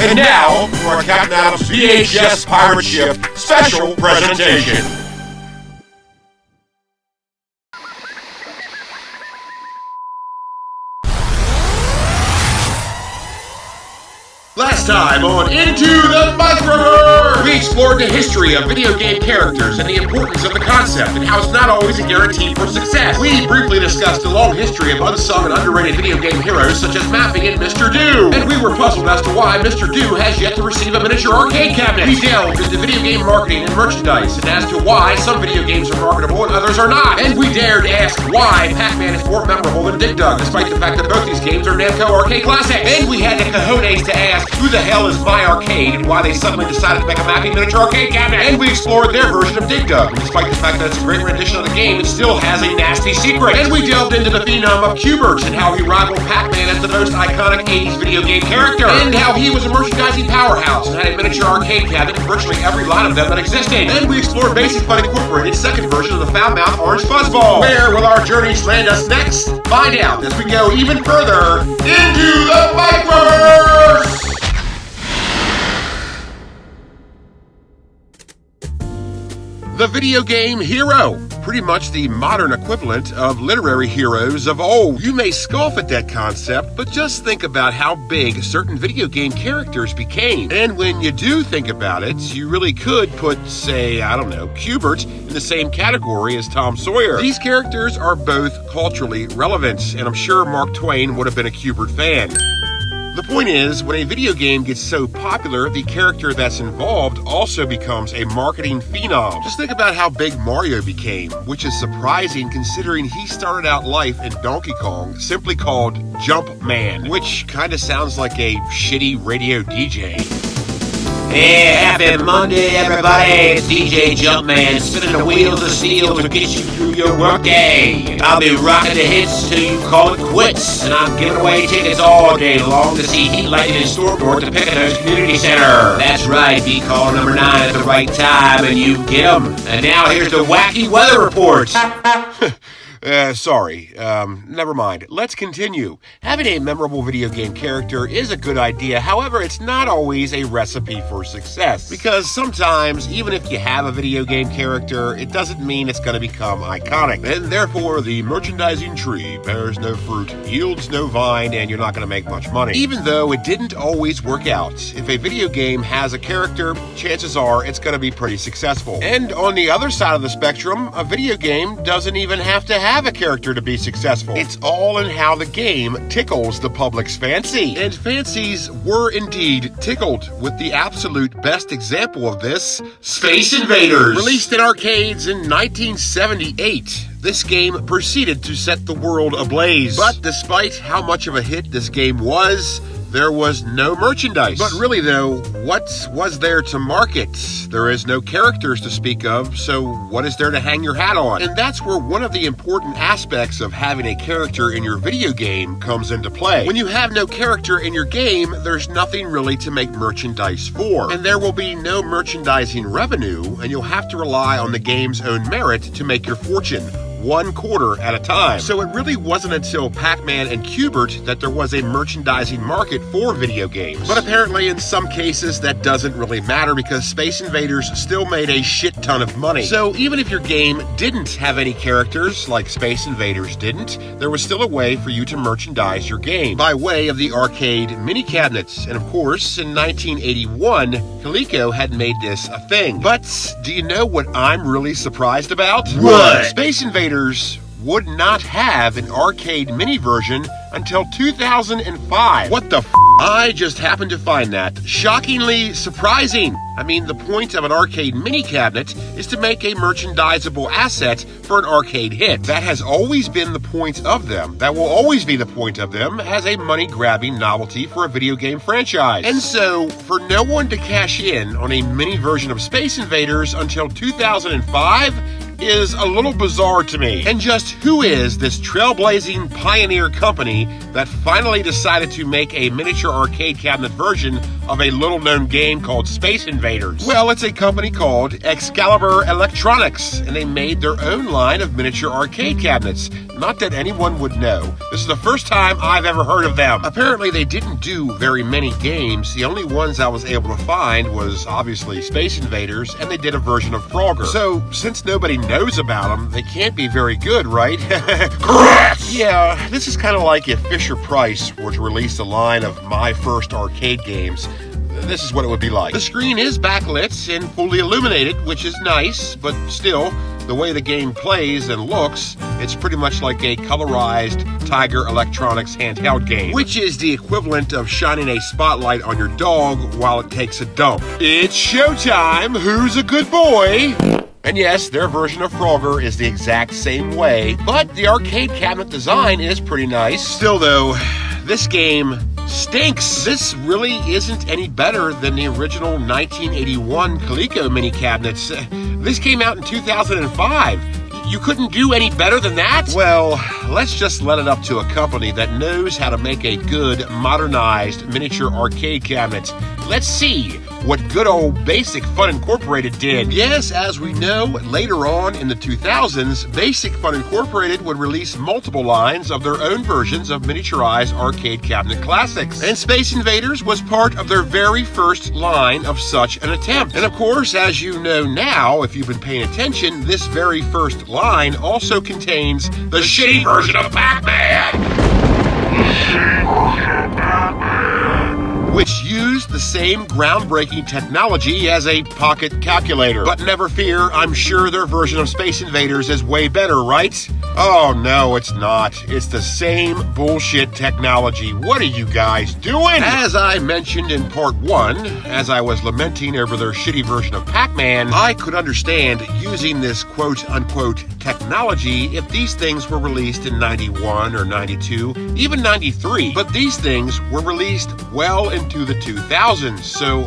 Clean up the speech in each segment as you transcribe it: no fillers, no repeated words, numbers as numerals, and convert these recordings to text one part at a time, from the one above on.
And now, for a Captain Adams VHS Pirate Ship special presentation. Last time on Into the Microverse, we explored the history of video game characters and the importance of the concept and how it's not always a guarantee for success. We briefly discussed the long history of unsung and underrated video game heroes such as Mappy and Mr. Do, and we were puzzled as to why Mr. Do has yet to receive a miniature arcade cabinet. We delved into video game marketing and merchandise and as to why some video games are marketable and others are not. And we dared ask why Pac-Man is more memorable than Dig Dug, despite the fact that both these games are Namco arcade classics. And we had the cojones to ask, who the hell is My Arcade and why they suddenly decided to make a Mappy miniature arcade cabinet? And we explored their version of Dig Dug, and despite the fact that it's a great rendition of the game, it still has a nasty secret. And we delved into the phenom of Q*bert and how he rivaled Pac-Man as the most iconic 80s video game character, and how he was a merchandising powerhouse and had a miniature arcade cabinet in virtually every line of them that existed. And we explored Basic Fun Incorporated's second version of the foul-mouthed orange fuzzball. Where will our journeys land us next? Find out as we go even further into the Microverse! The video game hero, pretty much the modern equivalent of literary heroes of old. You may scoff at that concept, but just think about how big certain video game characters became. And when you do think about it, you really could put, say, I don't know, Q*bert in the same category as Tom Sawyer. These characters are both culturally relevant, and I'm sure Mark Twain would have been a Q*bert fan. The point is, when a video game gets so popular, the character that's involved also becomes a marketing phenom. Just think about how big Mario became, which is surprising considering he started out life in Donkey Kong simply called Jumpman, which kind of sounds like a shitty radio DJ. Hey, happy Monday, everybody. It's DJ Jumpman, spinning the wheels of steel to get you through your workday. I'll be rocking the hits till you call it quits, and I'm giving away tickets all day long to see Heat Lightning and Stormboard at the Picadilly Community Center. That's right, be caller number 9 at the right time, and you get them. And now here's the wacky weather report. Sorry. Never mind. Let's continue. Having a memorable video game character is a good idea. However, it's not always a recipe for success. Because sometimes, even if you have a video game character, it doesn't mean it's going to become iconic. And therefore, the merchandising tree bears no fruit, yields no vine, and you're not going to make much money. Even though it didn't always work out. If a video game has a character, chances are it's going to be pretty successful. And on the other side of the spectrum, a video game doesn't even have to have a character to be successful. It's all in how the game tickles the public's fancy. And fancies were indeed tickled, with the absolute best example of this, Space Invaders. Released in arcades in 1978. This game proceeded to set the world ablaze. But despite how much of a hit this game was, there was no merchandise. But really though, what was there to market? There is no characters to speak of, so what is there to hang your hat on? And that's where one of the important aspects of having a character in your video game comes into play. When you have no character in your game, there's nothing really to make merchandise for. And there will be no merchandising revenue, and you'll have to rely on the game's own merit to make your fortune. 1 quarter at a time. So it really wasn't until Pac-Man and Q*bert that there was a merchandising market for video games. But apparently in some cases that doesn't really matter because Space Invaders still made a shit ton of money. So even if your game didn't have any characters, like Space Invaders didn't, there was still a way for you to merchandise your game by way of the arcade mini cabinets. And of course, in 1981, Coleco had made this a thing. But do you know what I'm really surprised about? What? Space Invaders would not have an arcade mini version until 2005. What the f***? I just happened to find that shockingly surprising. I mean, the point of an arcade mini cabinet is to make a merchandisable asset for an arcade hit. That has always been the point of them. That will always be the point of them as a money-grabbing novelty for a video game franchise. And so, for no one to cash in on a mini version of Space Invaders until 2005, is a little bizarre to me. And just who is this trailblazing pioneer company that finally decided to make a miniature arcade cabinet version of a little-known game called Space Invaders? Well, it's a company called EXCALILUR Electronics, and they made their own line of miniature arcade cabinets. Not that anyone would know. This is the first time I've ever heard of them. Apparently, they didn't do very many games. The only ones I was able to find was obviously Space Invaders, and they did a version of Frogger. So, since nobody knows about them, they can't be very good, right? Correct! Yeah, this is kind of like if Fisher-Price were to release a line of My First arcade games. This is what it would be like. The screen is backlit and fully illuminated, which is nice, but still, the way the game plays and looks, it's pretty much like a colorized Tiger Electronics handheld game, which is the equivalent of shining a spotlight on your dog while it takes a dump. It's showtime! Who's a good boy? And yes, their version of Frogger is the exact same way, but the arcade cabinet design is pretty nice. Still though, this game stinks. This really isn't any better than the original 1981 Coleco mini cabinets. This came out in 2005. You couldn't do any better than that? Well, let's just let it up to a company that knows how to make a good, modernized miniature arcade cabinet. Let's see what good old Basic Fun Incorporated did. Yes, as we know, later on in the 2000s, Basic Fun Incorporated would release multiple lines of their own versions of miniaturized arcade cabinet classics. And Space Invaders was part of their very first line of such an attempt. And of course, as you know now, if you've been paying attention, this very first line also contains the shitty version of Pac-Man! Which used the same groundbreaking technology as a pocket calculator. But never fear, I'm sure their version of Space Invaders is way better, right? Oh no, it's not. It's the same bullshit technology. What are you guys doing? As I mentioned in part 1, as I was lamenting over their shitty version of Pac-Man, I could understand using this quote-unquote technology if these things were released in 91 or 92, even 93. But these things were released well into the 2000s, so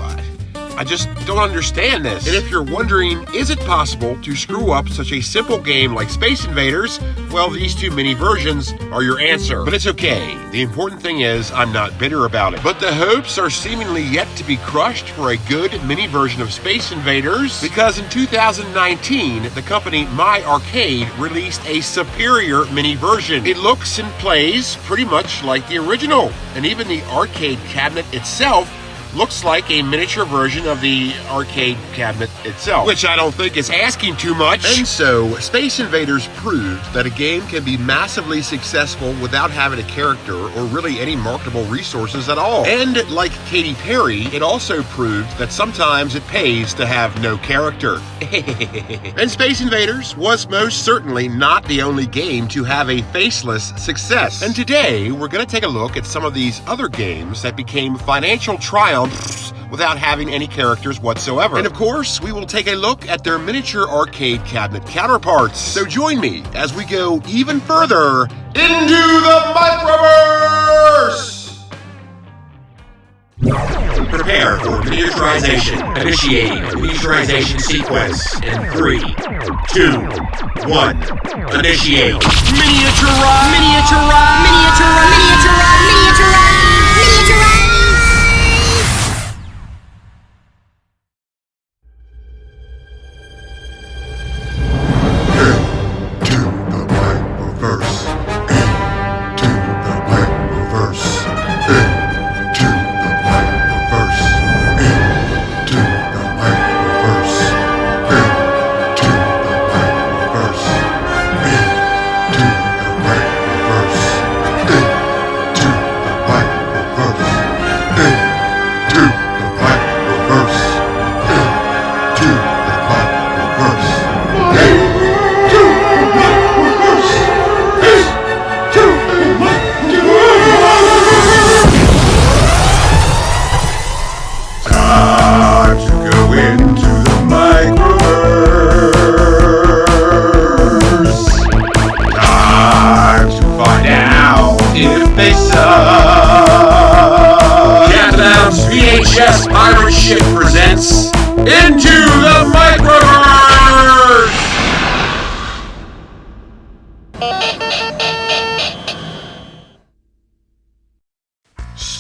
I just don't understand this. And if you're wondering, is it possible to screw up such a simple game like Space Invaders? Well, these two mini versions are your answer. But it's okay. The important thing is, I'm not bitter about it. But the hopes are seemingly yet to be crushed for a good mini version of Space Invaders, because in 2019, the company My Arcade released a superior mini version. It looks and plays pretty much like the original, and even the arcade cabinet itself looks like a miniature version of the arcade cabinet itself, which I don't think is asking too much. And so, Space Invaders proved that a game can be massively successful without having a character or really any marketable resources at all. And like Katy Perry, it also proved that sometimes it pays to have no character. And Space Invaders was most certainly not the only game to have a faceless success. And today, we're going to take a look at some of these other games that became financial triumphs without having any characters whatsoever. And of course, we will take a look at their miniature arcade cabinet counterparts. So join me as we go even further into the Microverse! Prepare for miniaturization. Initiating miniaturization sequence in 3, 2, 1. Initiate. Miniaturize! Miniaturize! Miniaturize! Miniaturize! Miniaturize! Miniaturize! VHS Pirate Ship presents Into the Microverse!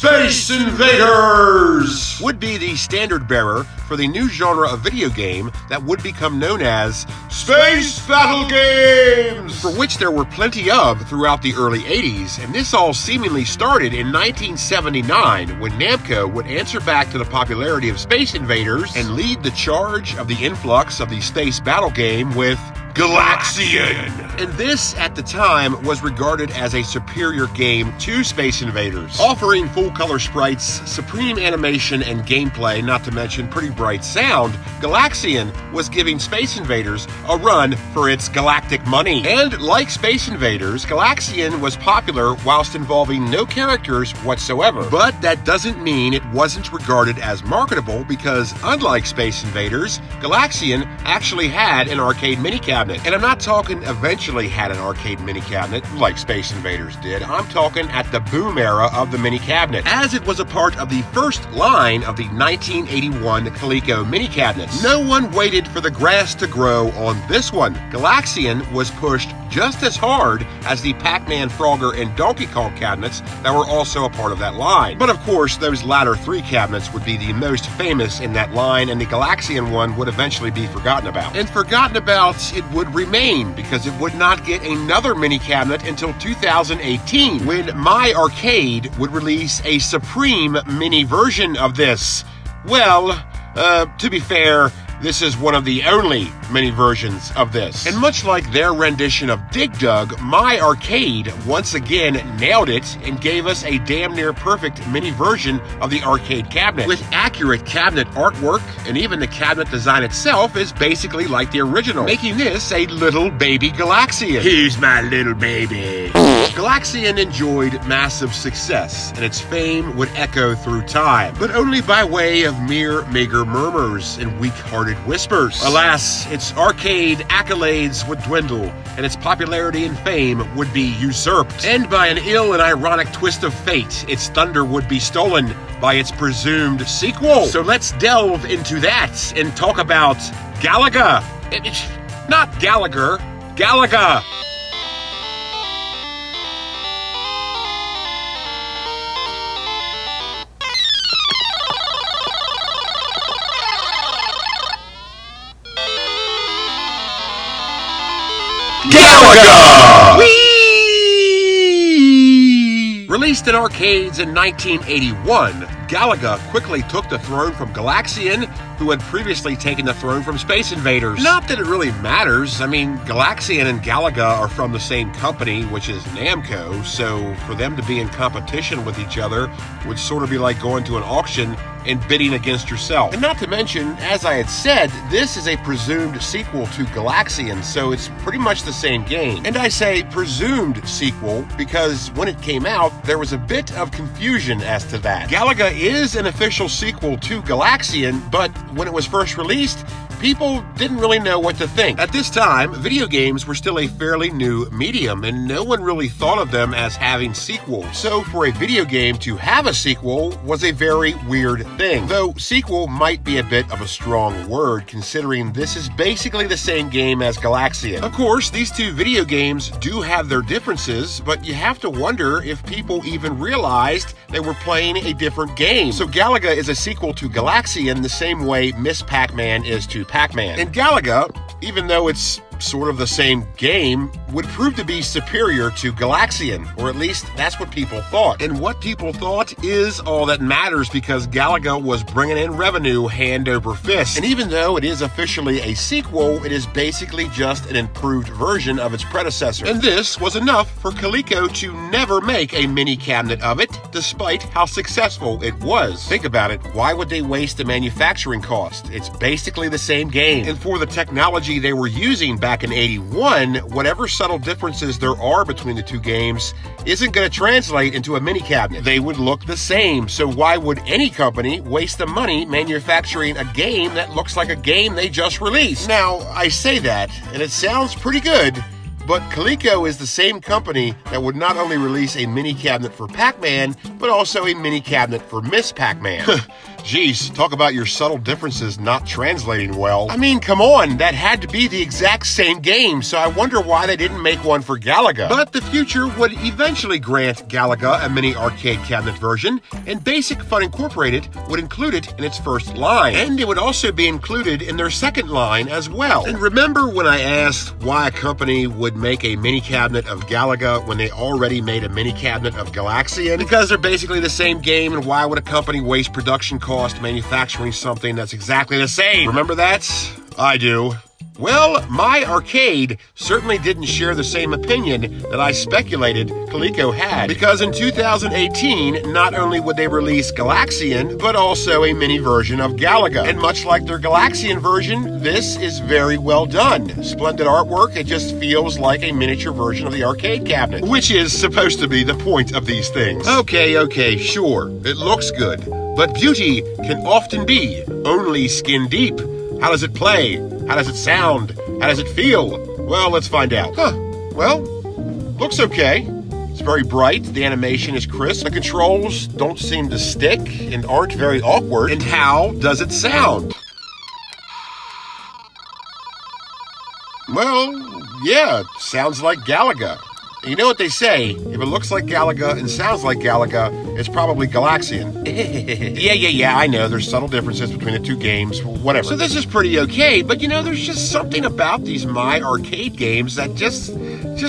Space Invaders would be the standard bearer for the new genre of video game that would become known as Space Battle Games, for which there were plenty of throughout the early 80s, and this all seemingly started in 1979 when Namco would answer back to the popularity of Space Invaders and lead the charge of the influx of the space battle game with Galaxian. And this, at the time, was regarded as a superior game to Space Invaders, offering full-color sprites, supreme animation and gameplay, not to mention pretty bright sound. Galaxian was giving Space Invaders a run for its galactic money. And like Space Invaders, Galaxian was popular whilst involving no characters whatsoever. But that doesn't mean it wasn't regarded as marketable, because unlike Space Invaders, Galaxian actually had an arcade mini cabinet. And I'm not talking eventually had an arcade mini cabinet like Space Invaders did. I'm talking at the boom era of the mini cabinet, as it was a part of the first line of the 1981 Coleco mini cabinets. No one waited for the grass to grow on this one. Galaxian was pushed just as hard as the Pac-Man, Frogger, and Donkey Kong cabinets that were also a part of that line. But of course, those latter three cabinets would be the most famous in that line, and the Galaxian one would eventually be forgotten about. And forgotten about it would remain, because it would not get another mini cabinet until 2018, when My Arcade would release a supreme mini version of this. Well, to be fair, this is one of the only mini versions of this. And much like their rendition of Dig Dug, My Arcade once again nailed it and gave us a damn near perfect mini version of the arcade cabinet, with accurate cabinet artwork, and even the cabinet design itself is basically like the original, making this a little baby Galaxian. Here's my little baby. Galaxian enjoyed massive success, and its fame would echo through time, but only by way of mere meager murmurs and weak-hearted whispers. Alas, its arcade accolades would dwindle, and its popularity and fame would be usurped. And by an ill and ironic twist of fate, its thunder would be stolen by its presumed sequel. So let's delve into that and talk about Galaga. Not Gallagher, Galaga. Galaga! Whee! Released in arcades in 1981, Galaga quickly took the throne from Galaxian, who had previously taken the throne from Space Invaders. Not that it really matters. I mean, Galaxian and Galaga are from the same company, which is Namco, so for them to be in competition with each other would sort of be like going to an auction and bidding against yourself. And not to mention, as I had said, this is a presumed sequel to Galaxian, so it's pretty much the same game. And I say presumed sequel because when it came out, there was a bit of confusion as to that. Galaga is an official sequel to Galaxian, but when it was first released, people didn't really know what to think. At this time, video games were still a fairly new medium, and no one really thought of them as having sequels. So for a video game to have a sequel was a very weird thing. Though sequel might be a bit of a strong word, considering this is basically the same game as Galaxian. Of course, these two video games do have their differences, but you have to wonder if people even realized they were playing a different game. So Galaga is a sequel to Galaxian the same way Miss Pac-Man is to Pac-Man. And Galaga, even though it's sort of the same game, would prove to be superior to Galaxian, or at least that's what people thought. And what people thought is all that matters, because Galaga was bringing in revenue hand over fist. And even though it is officially a sequel, it is basically just an improved version of its predecessor. And this was enough for Coleco to never make a mini cabinet of it, despite how successful it was. Think about it, why would they waste the manufacturing cost? It's basically the same game. And for the technology they were using back in 81, whatever subtle differences there are between the two games isn't going to translate into a mini cabinet. They would look the same, so why would any company waste the money manufacturing a game that looks like a game they just released? Now, I say that, and it sounds pretty good, But Coleco is the same company that would not only release a mini cabinet for Pac-Man, but also a mini cabinet for Miss Pac-Man. Jeez, talk about your subtle differences not translating well. I mean, come on, that had to be the exact same game, so I wonder why they didn't make one for Galaga. But the future would eventually grant Galaga a mini arcade cabinet version, and Basic Fun Incorporated would include it in its first line. And it would also be included in their second line as well. And remember when I asked why a company would make a mini cabinet of Galaga when they already made a mini cabinet of Galaxian? Because they're basically the same game, and why would a company waste production cost manufacturing something that's exactly the same? Remember that? I do. Well, my arcade certainly didn't share the same opinion that I speculated Coleco had, because in 2018, not only would they release Galaxian, but also a mini version of Galaga. And much like their Galaxian version, this is very well done. Splendid artwork, it just feels like a miniature version of the arcade cabinet, which is supposed to be the point of these things. Okay, sure, it looks good, but beauty can often be only skin deep. How does it play? How does it sound? How does it feel? Well, let's find out. Well, looks okay. It's very bright. The animation is crisp. The controls don't seem to stick and aren't very awkward. And how does it sound? Well, yeah, it sounds like Galaga. You know what they say, if it looks like Galaga and sounds like Galaga, it's probably Galaxian. Yeah, I know, there's subtle differences between the two games, whatever. So this is pretty okay, but you know, there's just something about these My Arcade games that just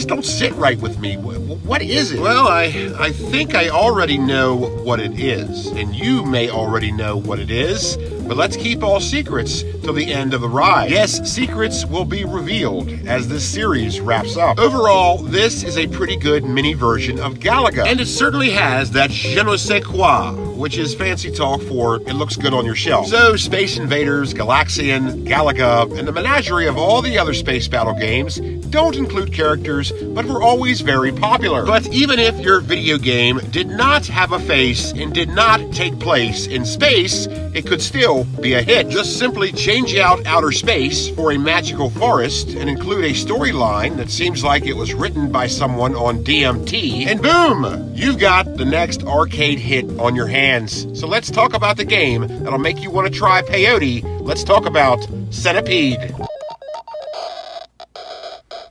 don't sit right with me. What is it? Well, I think I already know what it is, and you may already know what it is, but let's keep all secrets till the end of the ride. Yes, secrets will be revealed as this series wraps up. Overall, this is a pretty good mini version of Galaga, and it certainly has that je ne sais quoi, which is fancy talk for it looks good on your shelf. So, Space Invaders, Galaxian, Galaga, and the menagerie of all the other space battle games don't include characters, but were always very popular. But even if your video game did not have a face and did not take place in space, it could still be a hit. Just simply change out outer space for a magical forest and include a storyline that seems like it was written by someone on DMT, and boom! You've got the next arcade hit on your hands. So let's talk about the game that'll make you want to try peyote. Let's talk about Centipede.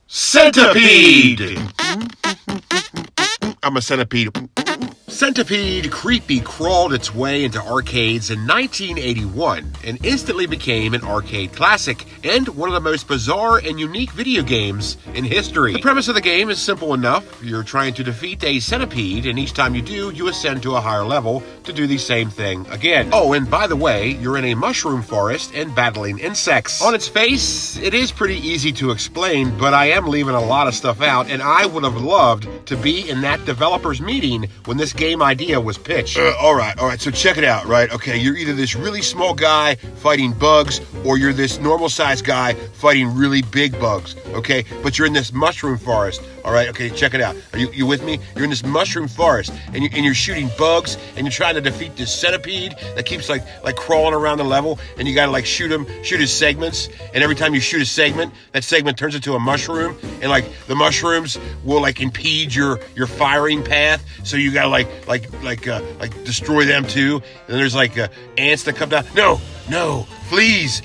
Centipede! I'm a centipede. Centipede creepy crawled its way into arcades in 1981 and instantly became an arcade classic and one of the most bizarre and unique video games in history. The premise of the game is simple enough. You're trying to defeat a centipede, and each time you do, you ascend to a higher level to do the same thing again. Oh, and by the way, you're in a mushroom forest and battling insects. On its face, it is pretty easy to explain, but I am leaving a lot of stuff out, and I would have loved to be in that developer's meeting when this game idea was pitched. All right, so check it out, right? Okay, you're either this really small guy fighting bugs, or you're this normal-sized guy fighting really big bugs, okay? But you're in this mushroom forest, all right? Okay, check it out. Are you with me? You're in this mushroom forest, and you're shooting bugs, and you're trying to defeat this centipede that keeps like crawling around the level, and you gotta shoot his segments, and every time you shoot a segment, that segment turns into a mushroom, and the mushrooms will impede your firing path, so you gotta destroy them too. And there's ants that come down. No, please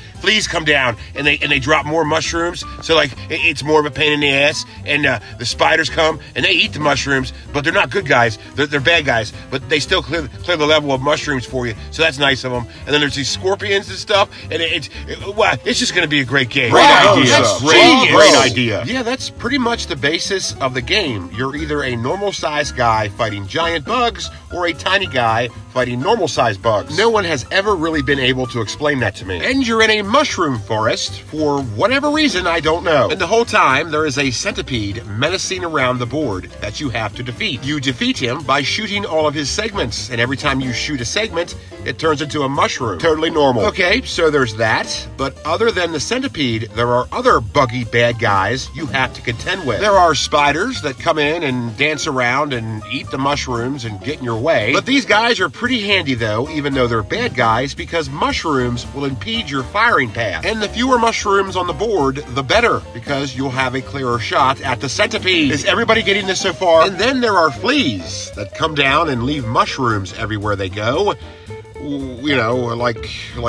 come down, and they drop more mushrooms, so it's more of a pain in the ass. And the spiders come and they eat the mushrooms, but they're not good guys, they're bad guys, but they still clear the level of mushrooms for you, so that's nice of them. And then there's these scorpions and stuff, and it's just gonna be a great game. Great idea. Yeah, that's pretty much the basis of the game. You're either a normal-sized guy fighting giant bugs or a tiny guy fighting normal-sized bugs. No one has ever really been able to explain that to me. And you're in a mushroom forest for whatever reason, I don't know. And the whole time, there is a centipede menacing around the board that you have to defeat. You defeat him by shooting all of his segments, and every time you shoot a segment, it turns into a mushroom. Totally normal. Okay, so there's that. But other than the Centipede, there are other buggy bad guys you have to contend with. There are spiders that come in and dance around and eat the mushrooms and get in your way. But these guys are pretty handy though, even though they're bad guys, because mushrooms will impede your firing path. And the fewer mushrooms on the board, the better, because you'll have a clearer shot at the Centipede. Is everybody getting this so far? And then there are fleas that come down and leave mushrooms everywhere they go. You know, like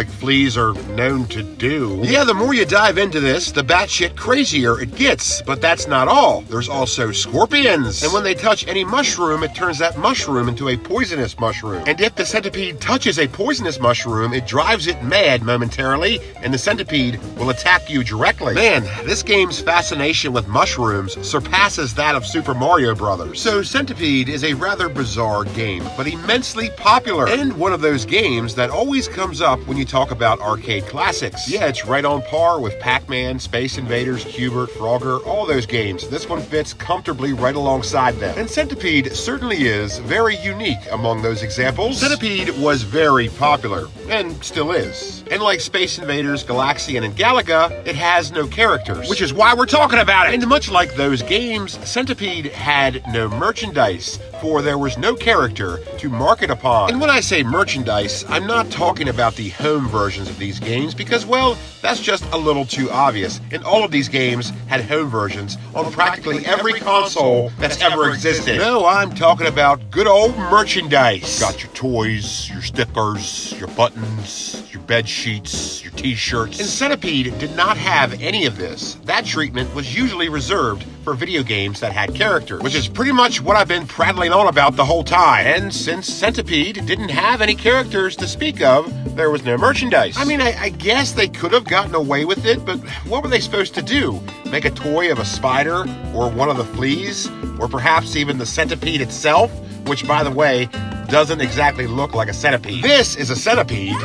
fleas are known to do. Yeah, the more you dive into this, the batshit crazier it gets. But that's not all. There's also scorpions. And when they touch any mushroom, it turns that mushroom into a poisonous mushroom. And if the Centipede touches a poisonous mushroom, it drives it mad momentarily, and the Centipede will attack you directly. Man, this game's fascination with mushrooms surpasses that of Super Mario Brothers. So Centipede is a rather bizarre game, but immensely popular, and one of those games that always comes up when you talk about arcade classics. Yeah, it's right on par with Pac-Man, Space Invaders, Q*bert, Frogger, all those games. This one fits comfortably right alongside them. And Centipede certainly is very unique among those examples. Centipede was very popular, and still is. And like Space Invaders, Galaxian, and Galaga, it has no characters, which is why we're talking about it. And much like those games, Centipede had no merchandise, for there was no character to market upon. And when I say merchandise, I'm not talking about the home versions of these games because, well, that's just a little too obvious. And all of these games had home versions on practically every console that's ever existed. No, I'm talking about good old merchandise. Got your toys, your stickers, your buttons, your bed sheets, your t-shirts. And Centipede did not have any of this. That treatment was usually reserved for video games that had characters, which is pretty much what I've been prattling on about the whole time. And since Centipede didn't have any characters to speak of, there was no merchandise. I mean, I guess they could have gotten away with it, but what were they supposed to do? Make a toy of a spider, or one of the fleas, or perhaps even the Centipede itself, which, by the way, doesn't exactly look like a centipede. This is a centipede.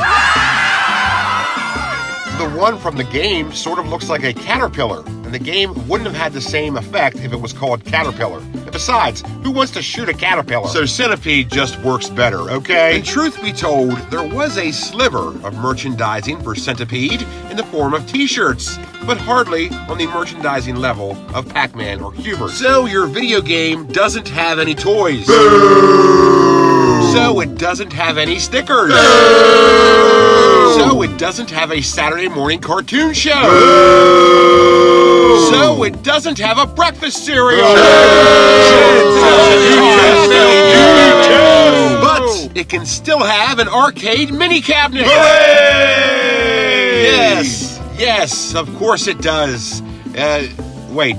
The one from the game sort of looks like a caterpillar, and the game wouldn't have had the same effect if it was called Caterpillar. And besides, who wants to shoot a caterpillar? So Centipede just works better, okay? And truth be told, there was a sliver of merchandising for Centipede in the form of t-shirts, but hardly on the merchandising level of Pac-Man or Q*bert. So your video game doesn't have any toys. Boo! So it doesn't have any stickers. Boo! So it doesn't have a Saturday morning cartoon show. Boo! So it doesn't have a breakfast cereal. But it can still have an arcade mini cabinet. Yes, of course it does. Wait.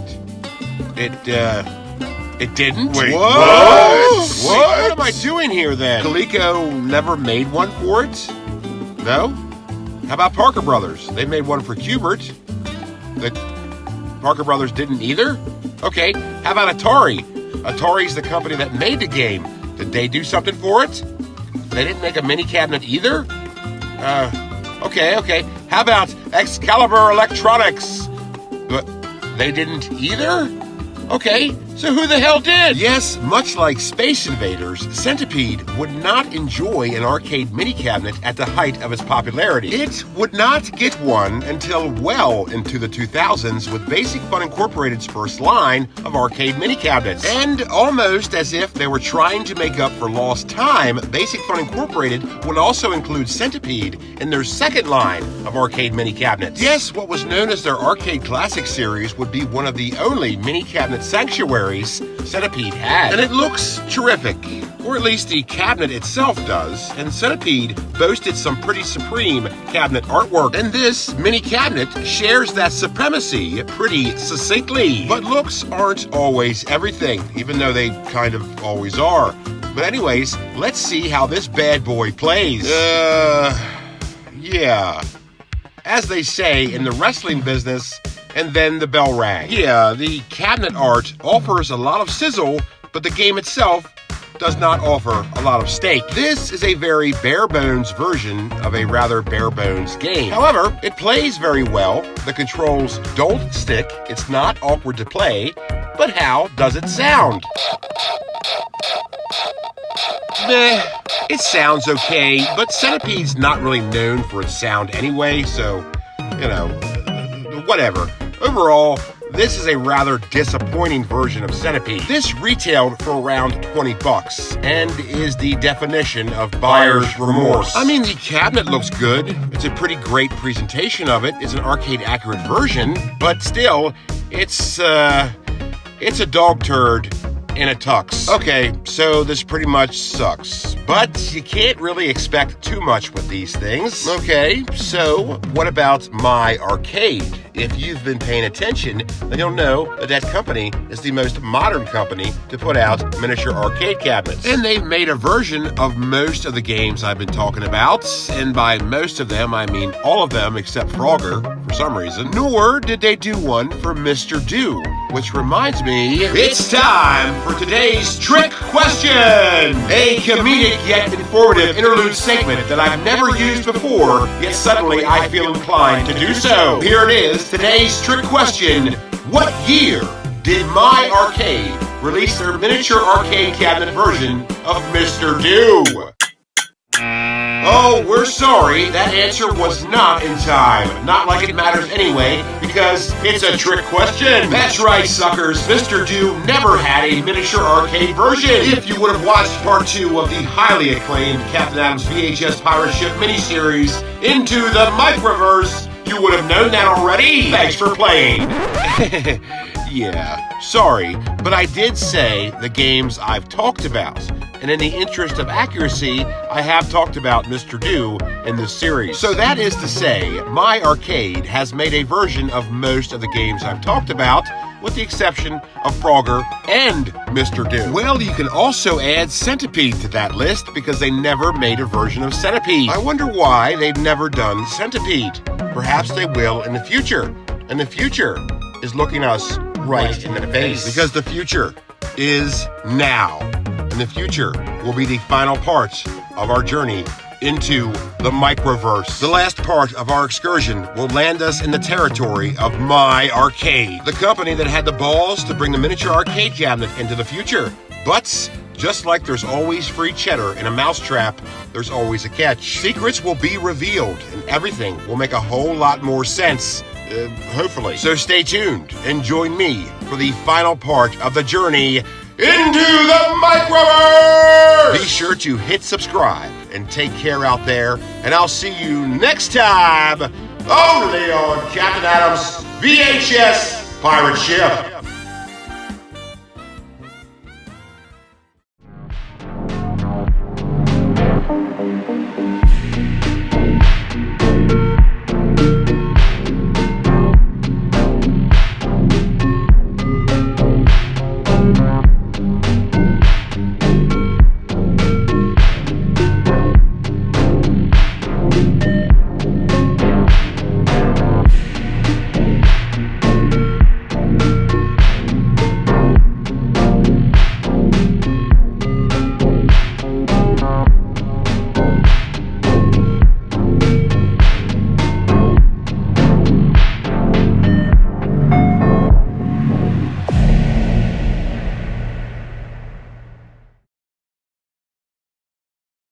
It didn't? Wait, what? What am I doing here then? Coleco never made one for it? No? How about Parker Brothers? They made one for Q*bert. The Parker Brothers didn't either? Okay, how about Atari? Atari's the company that made the game. Did they do something for it? They didn't make a mini cabinet either? Okay. How about Excalibur Electronics? But they didn't either? Okay, so who the hell did? Yes, much like Space Invaders, Centipede would not enjoy an arcade mini cabinet at the height of its popularity. It would not get one until well into the 2000s with Basic Fun Incorporated's first line of arcade mini cabinets. And almost as if they were trying to make up for lost time, Basic Fun Incorporated would also include Centipede in their second line of arcade mini cabinets. Yes, what was known as their Arcade Classic series would be one of the only mini cabinet sanctuaries Centipede had. And it looks terrific, or at least the cabinet itself does, and Centipede boasted some pretty supreme cabinet artwork. And this mini cabinet shares that supremacy pretty succinctly. But looks aren't always everything, even though they kind of always are. But anyways, let's see how this bad boy plays. Yeah. As they say in the wrestling business, and then the bell rang. Yeah, the cabinet art offers a lot of sizzle, but the game itself does not offer a lot of steak. This is a very bare-bones version of a rather bare-bones game. However, it plays very well. The controls don't stick. It's not awkward to play. But how does it sound? Meh. It sounds okay, but Centipede's not really known for its sound anyway, so, you know, whatever. Overall, this is a rather disappointing version of Centipede. This retailed for around $20 and is the definition of buyer's remorse. I mean, the cabinet looks good. It's a pretty great presentation of it. It's an arcade-accurate version, but still, it's a dog turd in a tux. Okay, so this pretty much sucks. But you can't really expect too much with these things. Okay, so what about My Arcade? If you've been paying attention, then you'll know that that company is the most modern company to put out miniature arcade cabinets. And they've made a version of most of the games I've been talking about. And by most of them, I mean all of them except Frogger, for some reason. Nor did they do one for Mr. Do, which reminds me, it's time for today's trick question! A comedic yet informative interlude segment that I've never used before, yet suddenly I feel inclined to do so. Here it is, today's trick question. What year did My Arcade release their miniature arcade cabinet version of Mr. Do? Oh, we're sorry, that answer was not in time. Not like it matters anyway, because it's a trick question. That's right, suckers. Mr. Do never had a miniature arcade version. If you would have watched part 2 of the highly acclaimed Captain Adams VHS pirate ship miniseries, Into the Microverse, you would have known that already. Thanks for playing. Yeah, sorry, but I did say the games I've talked about. And in the interest of accuracy, I have talked about Mr. Do in this series. So that is to say, My Arcade has made a version of most of the games I've talked about, with the exception of Frogger and Mr. Do. Well, you can also add Centipede to that list because they never made a version of Centipede. I wonder why they've never done Centipede. Perhaps they will in the future. And the future is looking us right in the face. Because the future is now. And the future will be the final part of our journey into the microverse. The last part of our excursion will land us in the territory of My Arcade, the company that had the balls to bring the miniature arcade cabinet into the future. But just like there's always free cheddar in a mousetrap, there's always a catch. Secrets will be revealed, and everything will make a whole lot more sense. Hopefully. So stay tuned and join me for the final part of the journey into the microverse! Be sure to hit subscribe and take care out there, and I'll see you next time only on Captain Adams' VHS pirate ship.